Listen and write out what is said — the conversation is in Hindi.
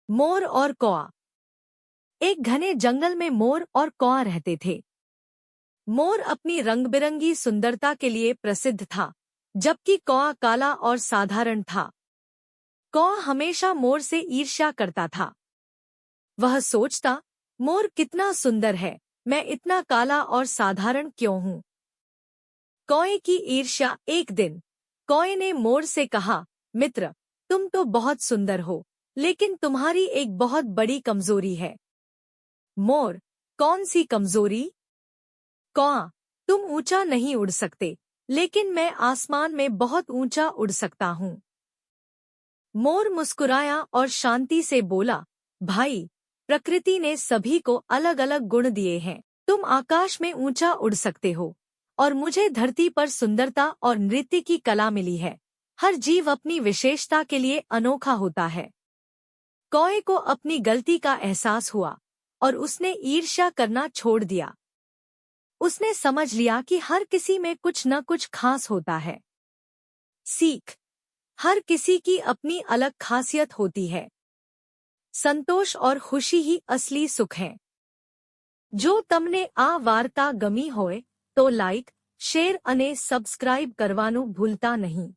मोर और कौआ। एक घने जंगल में मोर और कौआ रहते थे। मोर अपनी रंग-बिरंगी सुंदरता के लिए प्रसिद्ध था, जबकि कौआ काला और साधारण था। कौआ हमेशा मोर से ईर्ष्या करता था। वह सोचता, मोर कितना सुंदर है, मैं इतना काला और साधारण क्यों हूँ। कौए की ईर्ष्या। एक दिन कौए ने मोर से कहा, मित्र, तुम तो बहुत सुंदर हो, लेकिन तुम्हारी एक बहुत बड़ी कमजोरी है। मोर, कौन सी कमजोरी? कौआ, तुम ऊंचा नहीं उड़ सकते, लेकिन मैं आसमान में बहुत ऊंचा उड़ सकता हूँ। मोर मुस्कुराया और शांति से बोला, भाई, प्रकृति ने सभी को अलग अलग गुण दिए हैं। तुम आकाश में ऊंचा उड़ सकते हो, और मुझे धरती पर सुंदरता और नृत्य की कला मिली है। हर जीव अपनी विशेषता के लिए अनोखा होता है। कौए को अपनी गलती का एहसास हुआ और उसने ईर्ष्या करना छोड़ दिया। उसने समझ लिया कि हर किसी में कुछ न कुछ खास होता है। सीख। हर किसी की अपनी अलग खासियत होती है। संतोष और खुशी ही असली सुख है। જો તમને આ વાર્તા ગમી હોય તો લાઈક, શેર અને સબસ્ક્રાઇબ કરવાનું ભૂલતા નહીં.